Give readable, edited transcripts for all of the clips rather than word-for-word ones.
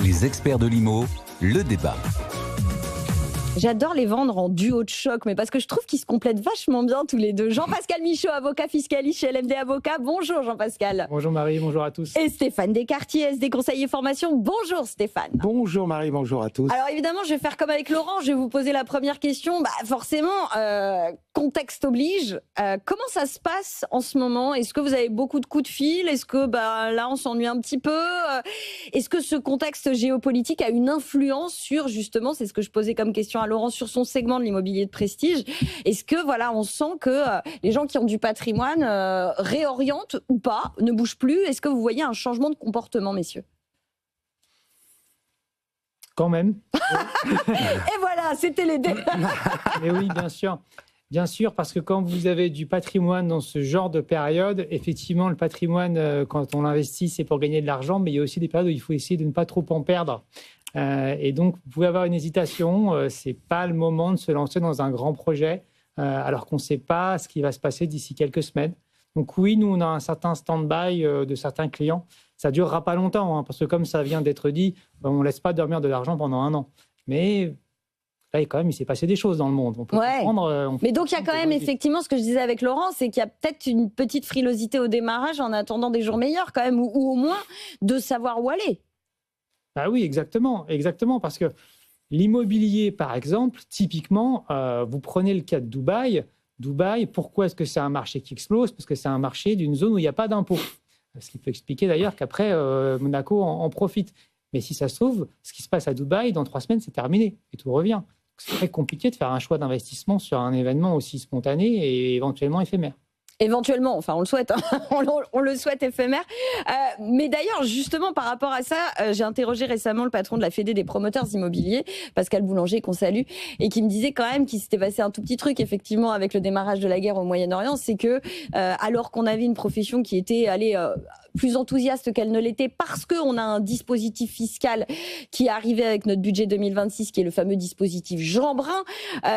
Les experts de l'IMO, le débat. J'adore les vendre en duo de choc, mais parce que je trouve qu'ils se complètent vachement bien tous les deux. Jean-Pascal Michaud, avocat fiscaliste chez LFD Avocats. Bonjour Jean-Pascal. Bonjour Marie, bonjour à tous. Et Stéphane Descartiers, SD Conseiller Formation. Bonjour Stéphane. Bonjour Marie, bonjour à tous. Alors évidemment, je vais faire comme avec Laurent, je vais vous poser la première question. Forcément, contexte oblige. Comment ça se passe en ce moment? Est-ce que vous avez beaucoup de coups de fil? Est-ce que là, on s'ennuie un petit peu? Est-ce que ce contexte géopolitique a une influence sur, justement, c'est ce que je posais comme question à Laurent, sur son segment de l'immobilier de prestige? Est-ce que on sent que les gens qui ont du patrimoine réorientent ou pas, ne bougent plus? Est-ce que vous voyez un changement de comportement, messieurs? Quand même. Et voilà, c'était les débats. Mais oui, bien sûr. Bien sûr, parce que quand vous avez du patrimoine dans ce genre de période, effectivement, le patrimoine, quand on l'investit, c'est pour gagner de l'argent, mais il y a aussi des périodes où il faut essayer de ne pas trop en perdre. Et donc, vous pouvez avoir une hésitation. Ce n'est pas le moment de se lancer dans un grand projet, alors qu'on ne sait pas ce qui va se passer d'ici quelques semaines. Donc oui, nous, on a un certain stand-by de certains clients. Ça ne durera pas longtemps, parce que comme ça vient d'être dit, on ne laisse pas dormir de l'argent pendant 1 an. Mais là, quand même, il s'est passé des choses dans le monde. On peut comprendre. Mais donc, il y a quand même, effectivement, ce que je disais avec Laurent, c'est qu'il y a peut-être une petite frilosité au démarrage en attendant des jours meilleurs, quand même, ou au moins de savoir où aller. Ah oui, exactement, parce que l'immobilier, par exemple, typiquement, vous prenez le cas de Dubaï. Dubaï, pourquoi est-ce que c'est un marché qui explose? Parce que c'est un marché d'une zone où il n'y a pas d'impôt. Ce qui peut expliquer d'ailleurs qu'après, Monaco en profite. Mais si ça se trouve, ce qui se passe à Dubaï, dans 3 semaines, c'est terminé et tout revient. C'est très compliqué de faire un choix d'investissement sur un événement aussi spontané et éventuellement éphémère. Éventuellement, enfin on le souhaite, on le souhaite éphémère. Mais d'ailleurs, justement par rapport à ça, j'ai interrogé récemment le patron de la Fédé des promoteurs immobiliers, Pascal Boulanger, qu'on salue, et qui me disait quand même qu'il s'était passé un tout petit truc, effectivement, avec le démarrage de la guerre au Moyen-Orient, c'est que alors qu'on avait une profession qui était plus enthousiaste qu'elle ne l'était, parce qu'on a un dispositif fiscal qui est arrivé avec notre budget 2026, qui est le fameux dispositif Jean Brun,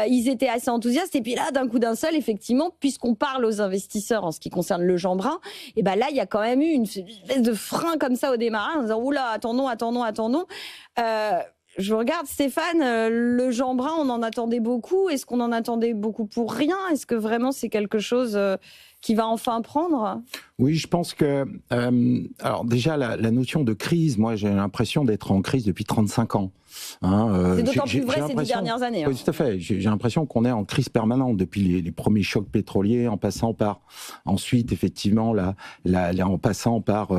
ils étaient assez enthousiastes, et puis là, d'un coup d'un seul, effectivement, puisqu'on parle aux investisseurs en ce qui concerne le Jean Brun, et là, il y a quand même eu une espèce de frein comme ça au démarrage, en disant, oula, attendons. Je regarde Stéphane, le Jean Brun, on en attendait beaucoup. Est-ce qu'on en attendait beaucoup pour rien? Est-ce que vraiment c'est quelque chose qui va enfin prendre? Oui, je pense que... alors déjà, la notion de crise, moi j'ai l'impression d'être en crise depuis 35 ans. C'est d'autant plus vrai ces 10 dernières années. Oui, tout à fait. J'ai l'impression qu'on est en crise permanente depuis les premiers chocs pétroliers, en passant par ensuite effectivement en passant par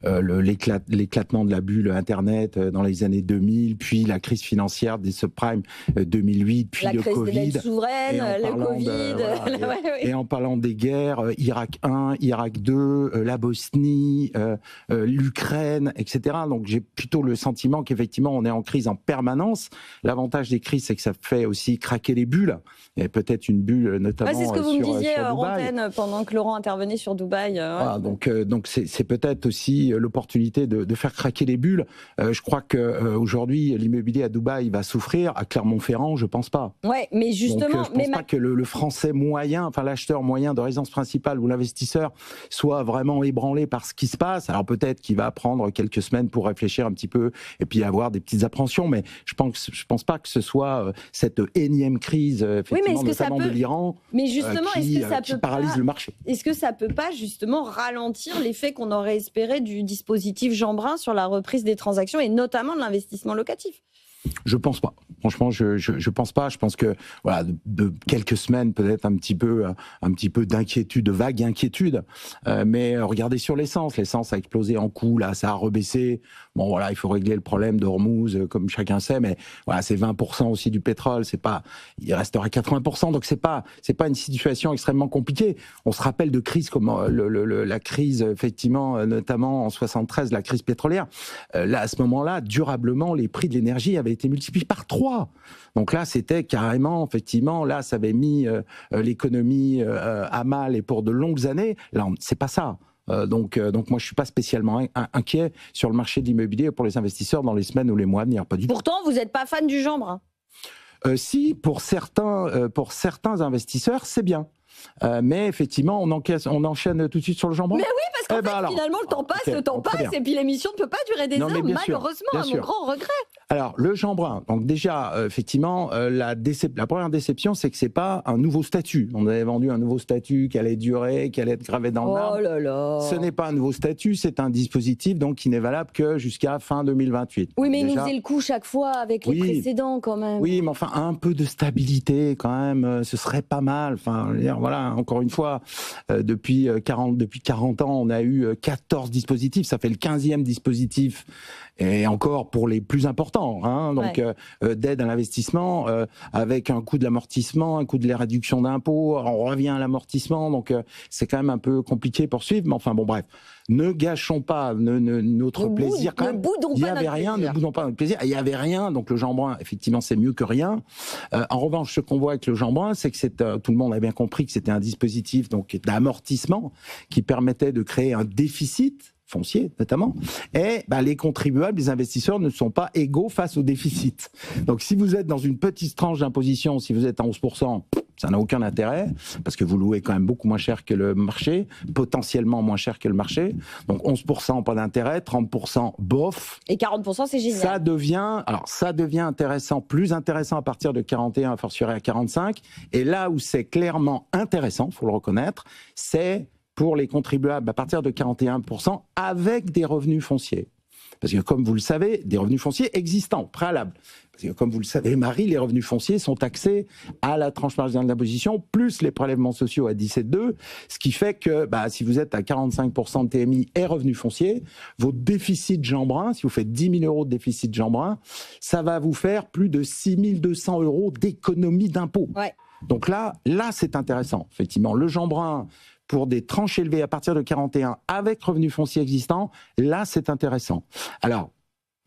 l'éclatement de la bulle Internet dans les années 2000, puis la crise financière des subprimes 2008, puis le Covid, la crise des dettes souveraines, le Covid, et en parlant des guerres, Irak 1, Irak 2, la Bosnie, l'Ukraine, etc. Donc j'ai plutôt le sentiment qu'effectivement on est en crise en permanence. L'avantage des crises, c'est que ça fait aussi craquer les bulles. Il y a peut-être une bulle, notamment sur Dubaï. C'est ce que vous me disiez en antenne pendant que Laurent intervenait sur Dubaï. Voilà, donc c'est peut-être aussi l'opportunité de faire craquer les bulles. Je crois qu'aujourd'hui, l'immobilier à Dubaï va souffrir. À Clermont-Ferrand, je pense pas. Ouais, mais justement... Donc, je pense pas que le Français moyen, enfin l'acheteur moyen de résidence principale ou l'investisseur soit vraiment ébranlé par ce qui se passe. Alors peut-être qu'il va prendre quelques semaines pour réfléchir un petit peu et puis avoir des petites appréhensions, mais je pense pas que ce soit cette énième crise, effectivement, notamment de l'Iran, mais justement, qui paralyse le marché. Est-ce que ça peut pas justement ralentir l'effet qu'on aurait espéré du dispositif Jean Brun sur la reprise des transactions et notamment de l'investissement locatif? Je pense pas. Franchement, je pense pas. Je pense que voilà, de quelques semaines, peut-être un petit peu d'inquiétude, de vague inquiétude. Mais regardez sur l'essence. L'essence a explosé en coût. Là, ça a rebaissé. Bon, voilà, il faut régler le problème d'Ormuz, comme chacun sait. Mais voilà, c'est 20% aussi du pétrole. C'est pas, il restera 80%. Donc c'est pas une situation extrêmement compliquée. On se rappelle de crises comme la crise, effectivement, notamment en 73, la crise pétrolière. Là, à ce moment-là, durablement, les prix de l'énergie avaient été multipliés par 3. Donc là, c'était carrément, effectivement, là, ça avait mis l'économie à mal et pour de longues années. Là, c'est pas ça. Donc moi, je suis pas spécialement inquiet sur le marché de l'immobilier pour les investisseurs dans les semaines ou les mois à venir. Pas du tout. Pourtant, vous n'êtes pas fan du Jean Brun. Si, pour certains investisseurs, c'est bien. Mais effectivement, on enchaîne tout de suite sur le Jean Brun. Mais oui, parce qu'en Eh ben fait, alors, finalement, le temps passe, ok, le temps très passe, bien. et puis l'émission ne peut pas durer des Non, mais heures, bien sûr, malheureusement, bien à mon sûr. grand regret. Alors, le Jeanbrun, donc déjà, effectivement, la première déception, c'est que c'est pas un nouveau statut. On avait vendu un nouveau statut qui allait durer, qui allait être gravé dans le marbre. Oh là là. Ce n'est pas un nouveau statut, c'est un dispositif donc qui n'est valable que jusqu'à fin 2028. Oui, mais il nous Déjà, faisait le coup chaque fois avec les Oui. précédents, quand même. oui, mais enfin, un peu de stabilité quand même, ce serait pas mal. Enfin, je veux dire, voilà, encore une fois, depuis 40 ans, on a eu 14 dispositifs, ça fait le 15e dispositif, et encore pour les plus importants, hein, donc d'aide à l'investissement, avec un coût de l'amortissement, un coût de la réduction d'impôts, on revient à l'amortissement, donc c'est quand même un peu compliqué pour suivre, mais enfin bon, bref. Ne gâchons pas notre plaisir quand même. Ne boudons Il n'y pas avait notre rien, plaisir. ne boudons pas notre plaisir. Il n'y avait rien, donc le Jeanbrun, effectivement, c'est mieux que rien. En revanche, ce qu'on voit avec le Jeanbrun, c'est que tout le monde a bien compris que c'était un dispositif donc d'amortissement qui permettait de créer un déficit foncier notamment, et les contribuables, les investisseurs ne sont pas égaux face au déficit. Donc si vous êtes dans une petite tranche d'imposition, si vous êtes à 11%, ça n'a aucun intérêt, parce que vous louez quand même beaucoup moins cher que le marché, potentiellement moins cher que le marché. Donc 11%, pas d'intérêt, 30%, bof. Et 40%, c'est génial. Ça devient intéressant, plus intéressant à partir de 41, a fortiori à 45. Et là où c'est clairement intéressant, faut le reconnaître, c'est pour les contribuables à partir de 41% avec des revenus fonciers. Parce que comme vous le savez, des revenus fonciers existants, préalables. Parce que comme vous le savez, Marie, les revenus fonciers sont taxés à la tranche marginale d'imposition, plus les prélèvements sociaux à 17,2, ce qui fait que si vous êtes à 45% de TMI et revenus fonciers, votre déficit Jeanbrun, si vous faites 10 000 euros de déficit Jeanbrun, ça va vous faire plus de 6 200 euros d'économie d'impôt. Ouais. Donc là, c'est intéressant. Effectivement, le Jeanbrun, pour des tranches élevées à partir de 41 avec revenus fonciers existants, là, c'est intéressant. Alors,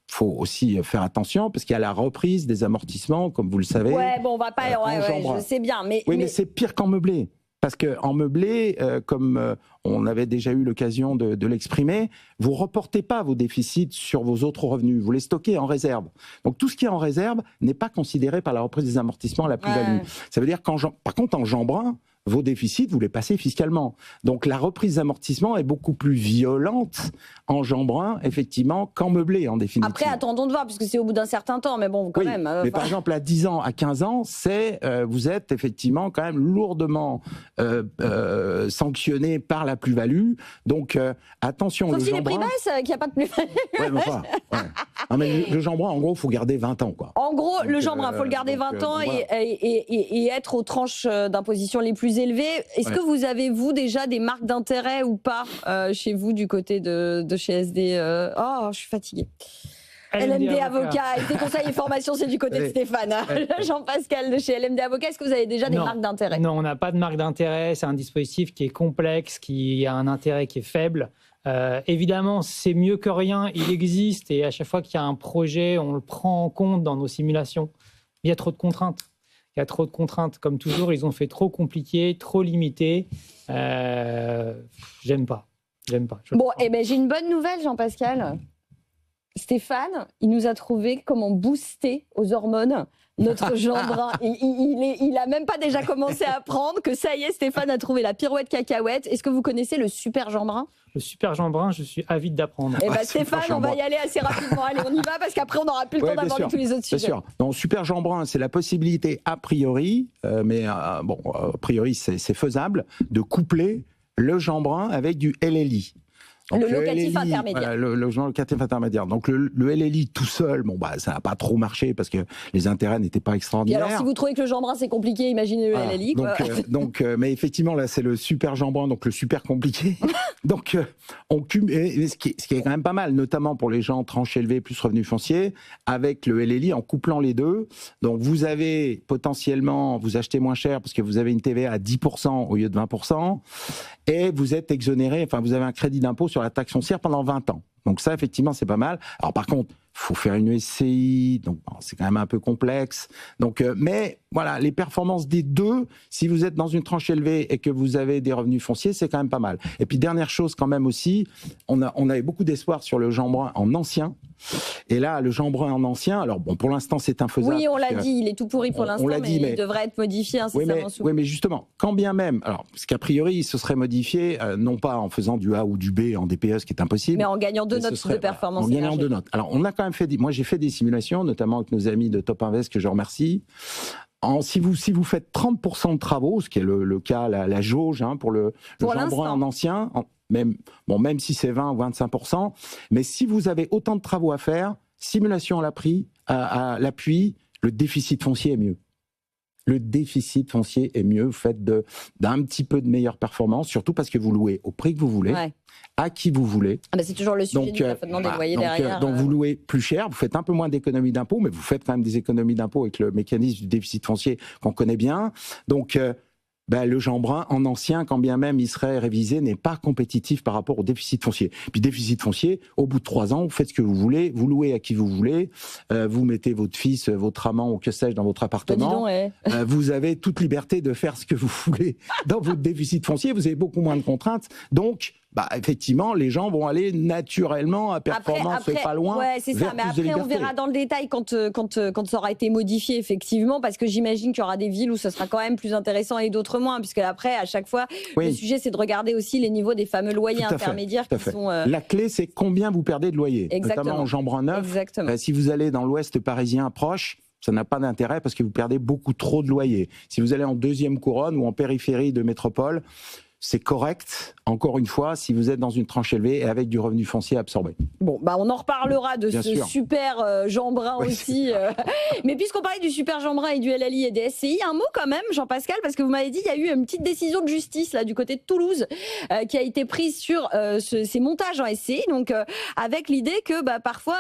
faut aussi faire attention parce qu'il y a la reprise des amortissements, comme vous le savez. Ouais, bon, on va pas. Jeanbrun. Je sais bien, mais. Oui, mais c'est pire qu'en meublé. Parce qu'en meublé, comme on avait déjà eu l'occasion de l'exprimer, vous reportez pas vos déficits sur vos autres revenus, vous les stockez en réserve. Donc tout ce qui est en réserve n'est pas considéré par la reprise des amortissements à la plus-value. Ça veut dire par contre, en Jeanbrun, vos déficits, vous les passez fiscalement. Donc la reprise d'amortissement est beaucoup plus violente en Jeanbrun, effectivement, qu'en meublé, en définitive. Après, attendons de voir, parce que c'est au bout d'un certain temps, mais bon, quand même. Mais par exemple, à 10 ans, à 15 ans, vous êtes effectivement quand même lourdement sanctionné par la plus-value. Donc attention, Sauf le si les Jeanbrun... prix baissent, qu'il n'y a pas de plus-value. Ouais, mais enfin, ouais. Non, mais le Jeanbrun, en gros, il faut garder 20 ans, quoi. En gros, le Jeanbrun, il faut le garder 20 ans voilà. et être aux tranches d'imposition les plus élevées. Est-ce que vous avez, vous, déjà des marques d'intérêt ou pas chez vous, du côté de chez SD Oh, je suis fatiguée. LMD Avocat, et des conseils et formations, c'est du côté de Stéphane. Jean-Pascal de chez LMD Avocat, est-ce que vous avez déjà des marques d'intérêt? Non, on n'a pas de marque d'intérêt. C'est un dispositif qui est complexe, qui a un intérêt qui est faible. Évidemment, c'est mieux que rien. Il existe et à chaque fois qu'il y a un projet, on le prend en compte dans nos simulations. Il y a trop de contraintes. Il y a trop de contraintes. Comme toujours, ils ont fait trop compliqué, trop limité. J'aime pas. Bon, j'ai une bonne nouvelle, Jean-Pascal. Stéphane, il nous a trouvé comment booster aux hormones notre Jeanbrun. Il a même pas déjà commencé à apprendre que ça y est, Stéphane a trouvé la pirouette cacahuète. Est-ce que vous connaissez le super Jeanbrun? Le super Jeanbrun, je suis avide d'apprendre. Eh ben Stéphane, on va y aller assez rapidement. Allez, on y va parce qu'après on n'aura plus le temps d'aborder tous les autres sujets. Bien sûr. Donc super Jeanbrun, c'est la possibilité a priori, a priori c'est faisable, de coupler le Jeanbrun avec du LLI. Donc, le locatif intermédiaire. Le locatif intermédiaire. Donc le LLI tout seul, ça n'a pas trop marché parce que les intérêts n'étaient pas extraordinaires. Et alors si vous trouvez que le Jeanbrun c'est compliqué, imaginez le LLI. Mais effectivement là c'est le super Jeanbrun, donc le super compliqué. Donc on cumule, ce qui est quand même pas mal, notamment pour les gens tranches élevées plus revenus fonciers, avec le LLI en couplant les deux. Donc vous avez potentiellement, vous achetez moins cher parce que vous avez une TVA à 10% au lieu de 20%, et vous êtes exonéré, vous avez un crédit d'impôt sur la taxe foncière pendant 20 ans. Donc ça, effectivement, c'est pas mal. Alors par contre, faut faire une SCI, donc bon, c'est quand même un peu complexe. Donc, mais voilà, les performances des deux, si vous êtes dans une tranche élevée et que vous avez des revenus fonciers, c'est quand même pas mal. Et puis dernière chose quand même aussi, on avait beaucoup d'espoir sur le Jean Brun en ancien. Et là, le Jean Brun en ancien, alors bon, pour l'instant, c'est infaisable. Oui, on l'a dit, il est tout pourri pour l'instant, mais il devrait être modifié incessamment sous. Oui, mais justement, quand bien même, alors, parce qu'a priori, il se serait modifié, non pas en faisant du A ou du B en DPE, ce qui est impossible. Mais en gagnant 2 notes de performance. En gagnant 2 notes. Alors, on a quand même moi j'ai fait des simulations, notamment avec nos amis de Top Invest, que je remercie. Si vous faites 30% de travaux, ce qui est le cas, la jauge pour le Jean Brun en ancien, même si c'est 20 ou 25%, mais si vous avez autant de travaux à faire, simulation à l'appui, le déficit foncier est mieux. Le déficit foncier est mieux. Vous faites d'un petit peu de meilleure performance, surtout parce que vous louez au prix que vous voulez, à qui vous voulez. C'est toujours le sujet du plafonnement des loyers derrière. Donc vous louez plus cher, vous faites un peu moins d'économies d'impôts, mais vous faites quand même des économies d'impôts avec le mécanisme du déficit foncier qu'on connaît bien. Donc le Jean Brun en ancien, quand bien même il serait révisé, n'est pas compétitif par rapport au déficit foncier. Puis déficit foncier, au bout de 3 ans, vous faites ce que vous voulez, vous louez à qui vous voulez, vous mettez votre fils, votre amant ou que sais-je dans votre appartement. Vous avez toute liberté de faire ce que vous voulez dans votre déficit foncier, vous avez beaucoup moins de contraintes. Donc, effectivement, les gens vont aller naturellement à performance pas loin. Ouais, c'est ça. Mais après, on verra dans le détail quand ça aura été modifié, effectivement, parce que j'imagine qu'il y aura des villes où ce sera quand même plus intéressant et d'autres moins, puisque après, à chaque fois, le sujet, c'est de regarder aussi les niveaux des fameux loyers intermédiaires qui sont. La clé, c'est combien vous perdez de loyer. Exactement. Notamment en Jean Brun neuf. Si vous allez dans l'ouest parisien proche, ça n'a pas d'intérêt parce que vous perdez beaucoup trop de loyer. Si vous allez en deuxième couronne ou en périphérie de métropole, c'est correct, encore une fois, si vous êtes dans une tranche élevée et avec du revenu foncier absorbé. Bon, on en reparlera de super Jean Brun aussi. Mais puisqu'on parlait du super Jean Brun et du LLI et des SCI, un mot quand même, Jean-Pascal, parce que vous m'avez dit qu'il y a eu une petite décision de justice là du côté de Toulouse qui a été prise sur ces montages en SCI, donc avec l'idée que parfois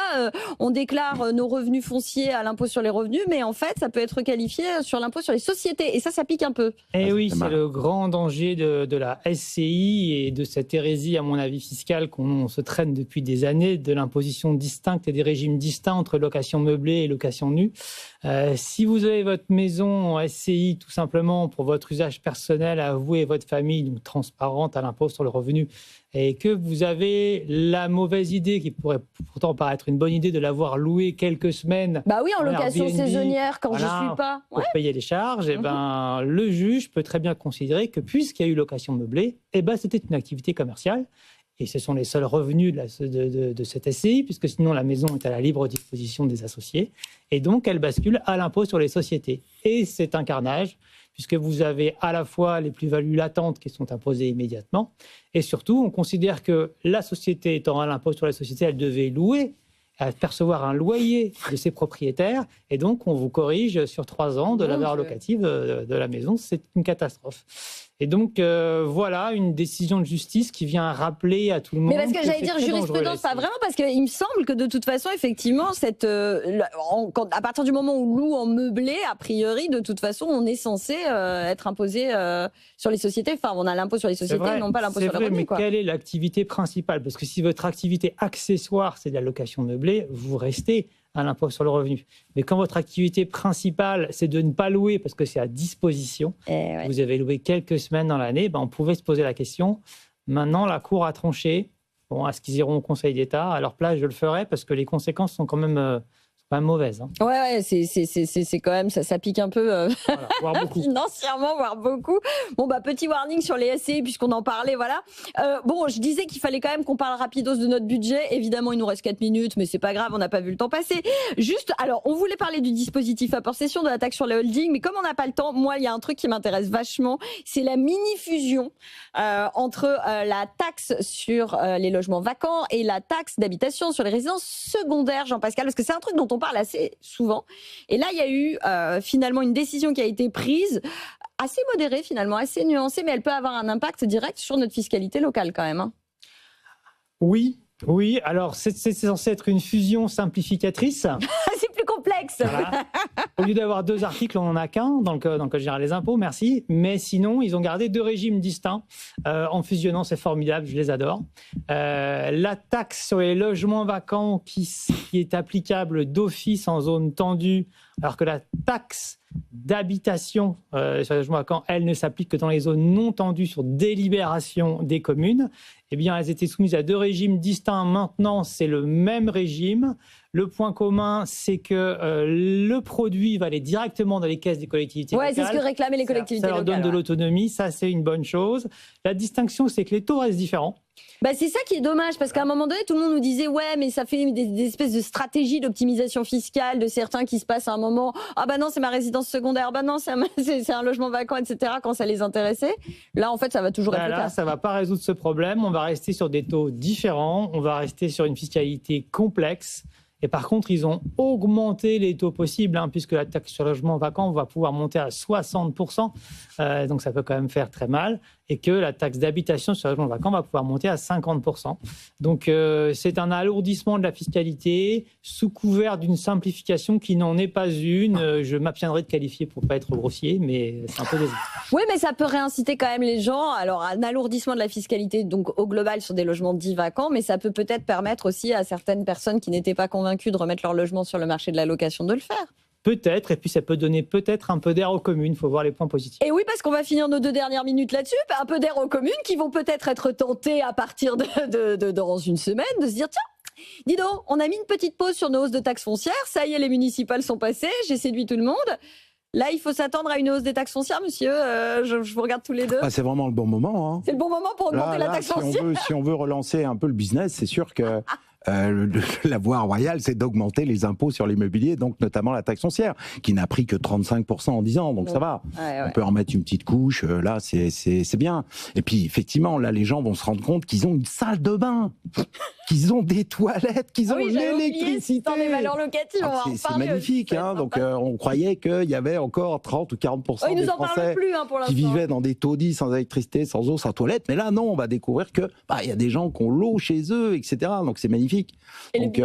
on déclare nos revenus fonciers à l'impôt sur les revenus, mais en fait ça peut être qualifié sur l'impôt sur les sociétés, et ça pique un peu. Et oui, c'est le grand danger de la SCI et de cette hérésie, à mon avis, fiscale qu'on se traîne depuis des années, de l'imposition distincte et des régimes distincts entre location meublée et location nue. Si vous avez votre maison en SCI tout simplement pour votre usage personnel à vous et votre famille, donc transparente à l'impôt sur le revenu, et que vous avez la mauvaise idée, qui pourrait pourtant paraître une bonne idée, de l'avoir loué quelques semaines. En location Airbnb, saisonnière, quand je ne suis pas. Pour payer les charges, le juge peut très bien considérer que puisqu'il y a eu location meublée, c'était une activité commerciale. Et ce sont les seuls revenus de cette SCI, puisque sinon la maison est à la libre disposition des associés. Et donc, elle bascule à l'impôt sur les sociétés. Et c'est un carnage, puisque vous avez à la fois les plus-values latentes qui sont imposées immédiatement, et surtout, on considère que la société étant à l'impôt sur les sociétés, elle devait louer, à percevoir un loyer de ses propriétaires, et donc on vous corrige sur 3 ans de la valeur locative de la maison. C'est une catastrophe. Et donc, voilà une décision de justice qui vient rappeler à tout le monde. Mais parce que j'allais dire jurisprudence, pas vraiment, parce qu'il me semble que de toute façon, effectivement, à partir du moment où on loue en meublé, a priori, de toute façon, on est censé être imposé sur les sociétés. Enfin, on a l'impôt sur les sociétés, non pas l'impôt sur le revenu. Mais quelle est l'activité principale? Parce que si votre activité accessoire, c'est de la location meublée, vous restez à l'impôt sur le revenu. Mais quand votre activité principale, c'est de ne pas louer parce que c'est à disposition, vous avez loué quelques semaines dans l'année, on pouvait se poser la question. Maintenant, la Cour a tranché. Est-ce qu'ils iront au Conseil d'État? À leur place, je le ferai parce que les conséquences sont quand même mauvaise. C'est quand même, ça pique un peu voire beaucoup. Financièrement, voire beaucoup. Petit warning sur les SCI puisqu'on en parlait, voilà. Je disais qu'il fallait quand même qu'on parle rapidos de notre budget. Évidemment, il nous reste 4 minutes, mais c'est pas grave, on n'a pas vu le temps passer. Juste, alors, on voulait parler du dispositif apport-cession, de la taxe sur les holdings, mais comme on n'a pas le temps, moi, il y a un truc qui m'intéresse vachement, c'est la mini-fusion entre la taxe sur les logements vacants et la taxe d'habitation sur les résidences secondaires, Jean-Pascal, parce que c'est un truc dont on parle assez souvent. Et là, il y a eu finalement une décision qui a été prise, assez modérée finalement, assez nuancée, mais elle peut avoir un impact direct sur notre fiscalité locale quand même. Oui. Alors c'est censé être une fusion simplificatrice. C'est plus complexe. Voilà. Au lieu d'avoir 2 articles, on en a qu'un dans le code général des impôts, merci. Mais sinon, ils ont gardé 2 régimes distincts en fusionnant, c'est formidable, je les adore. La taxe sur les logements vacants qui est applicable d'office en zone tendue, alors que la taxe d'habitation sur les logements vacants, elle ne s'applique que dans les zones non tendues sur délibération des communes. Eh bien, elles étaient soumises à 2 régimes distincts. Maintenant, c'est le même régime. Le point commun, c'est que le produit va aller directement dans les caisses des collectivités locales. C'est ce que réclamaient les collectivités locales. Ça leur donne de l'autonomie, ça c'est une bonne chose. La distinction, c'est que les taux restent différents. C'est ça qui est dommage, parce qu'à un moment donné, tout le monde nous disait mais ça fait des espèces de stratégies d'optimisation fiscale de certains qui se passent à un moment. Non, c'est ma résidence secondaire, non, c'est un logement vacant, etc. quand ça les intéressait. Là, en fait, ça va toujours être le cas. Là, ça va pas résoudre ce problème. On va rester sur des taux différents. On va rester sur une fiscalité complexe. Et par contre, ils ont augmenté les taux possibles, puisque la taxe sur le logement vacant va pouvoir monter à 60%. Donc, ça peut quand même faire très mal. Et que la taxe d'habitation sur le logement vacant va pouvoir monter à 50%. Donc, c'est un alourdissement de la fiscalité sous couvert d'une simplification qui n'en est pas une. Je m'abstiendrai de qualifier pour ne pas être grossier, mais c'est un peu désolé. Oui, mais ça peut réinciter quand même les gens. Alors, un alourdissement de la fiscalité, donc au global sur des logements dits vacants, mais ça peut peut-être permettre aussi à certaines personnes qui n'étaient pas convaincues de remettre leur logement sur le marché de la location de le faire. Peut-être, et puis ça peut donner peut-être un peu d'air aux communes. Il faut voir les points positifs. Et oui, parce qu'on va finir nos 2 dernières minutes là-dessus. Un peu d'air aux communes qui vont peut-être être tentées à partir de dans une semaine de se dire tiens, dis donc, on a mis une petite pause sur nos hausses de taxes foncières. Ça y est, les municipales sont passées. J'ai séduit tout le monde. Là, il faut s'attendre à une hausse des taxes foncières, monsieur. Je vous regarde tous les deux. C'est vraiment le bon moment. C'est le bon moment pour augmenter la taxe foncière. Si on veut relancer un peu le business, c'est sûr que la voie royale, c'est d'augmenter les impôts sur l'immobilier, donc notamment la taxe foncière, qui n'a pris que 35% en 10 ans, donc ça va. On peut en mettre une petite couche, là, c'est bien. Et puis, effectivement, là, les gens vont se rendre compte qu'ils ont une salle de bain, qu'ils ont des toilettes, qu'ils ont l'électricité. Des valeurs locatives, c'est magnifique, donc on croyait qu'il y avait encore 30 ou 40% des Français qui vivaient dans des taudis sans électricité, sans eau, sans toilette, mais là, non, on va découvrir que y a des gens qui ont l'eau chez eux, etc., donc c'est magnifique. Et donc,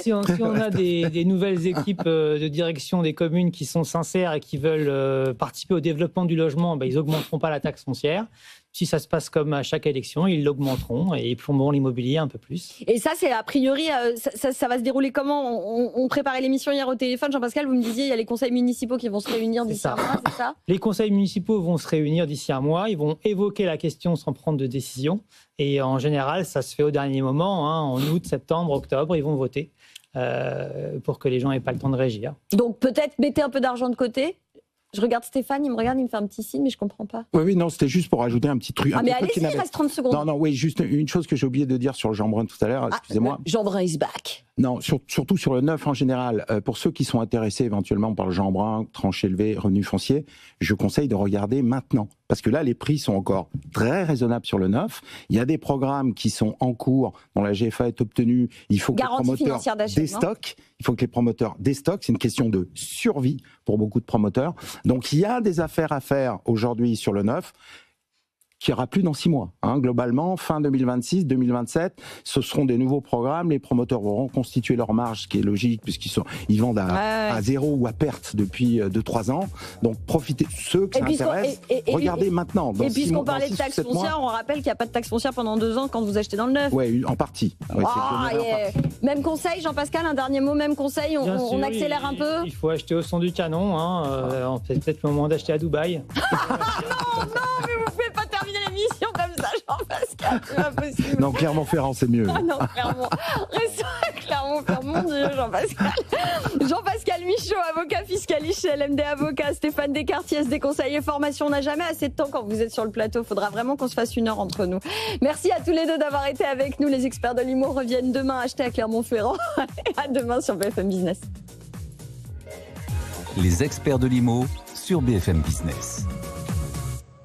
si on a des nouvelles équipes de direction des communes qui sont sincères et qui veulent participer au développement du logement, ils n'augmenteront pas la taxe foncière. Si ça se passe comme à chaque élection, ils l'augmenteront et ils plomberont l'immobilier un peu plus. Et ça, c'est a priori, ça va se dérouler comment ? On préparait l'émission hier au téléphone. Jean-Pascal, vous me disiez, il y a les conseils municipaux qui vont se réunir d'ici un mois, c'est ça ? Les conseils municipaux vont se réunir d'ici un mois. Ils vont évoquer la question sans prendre de décision. Et en général, ça se fait au dernier moment. En août, septembre, octobre, ils vont voter pour que les gens n'aient pas le temps de régir. Donc peut-être mettez un peu d'argent de côté. Je regarde Stéphane, il me regarde, il me fait un petit signe, mais je comprends pas. Oui, non, c'était juste pour ajouter un petit truc. Mais allez-y, il reste 30 secondes. Non, juste une chose que j'ai oublié de dire sur le Jean Brun tout à l'heure, excusez-moi. Jean Brun is back. Non, surtout sur le neuf en général. Pour ceux qui sont intéressés éventuellement par le Jean Brun, tranche élevée, revenu foncier, je conseille de regarder maintenant. Parce que là, les prix sont encore très raisonnables sur le neuf. Il y a des programmes qui sont en cours, dont la GFA est obtenue. Il faut que les promoteurs déstockent. Il faut que les promoteurs déstockent. C'est une question de survie pour beaucoup de promoteurs. Donc, il y a des affaires à faire aujourd'hui sur le neuf, qui n'y aura plus dans 6 mois. Globalement, fin 2026, 2027, ce seront des nouveaux programmes. Les promoteurs vont reconstituer leur marge, ce qui est logique, puisqu'ils vendent à zéro ou à perte depuis 2-3 ans. Donc, profitez, ceux qui s'intéressent, regardez maintenant. Et puisqu'on parlait de taxes foncières, on rappelle qu'il n'y a pas de taxes foncières pendant 2 ans quand vous achetez dans le neuf. Oui, en partie. Même conseil, Jean-Pascal, un dernier mot, même conseil, on accélère un peu. Il faut acheter au son du canon. C'est peut-être le moment d'acheter à Dubaï. Non, mais vous ne pouvez pas terminer l'émission comme ça, Jean-Pascal, c'est pas possible. Non, Clermont-Ferrand, c'est mieux. Non, Clermont. Restons à Clermont-Ferrand, mon Dieu, Jean-Pascal. Jean-Pascal Michaud, avocat fiscaliste chez LMD Avocat, Stéphane Descartiers, des conseils et formations. On n'a jamais assez de temps quand vous êtes sur le plateau. Il faudra vraiment qu'on se fasse 1 heure entre nous. Merci à tous les deux d'avoir été avec nous. Les experts de l'IMO reviennent demain acheter à Clermont-Ferrand. À demain sur BFM Business. Les experts de l'IMO sur BFM Business.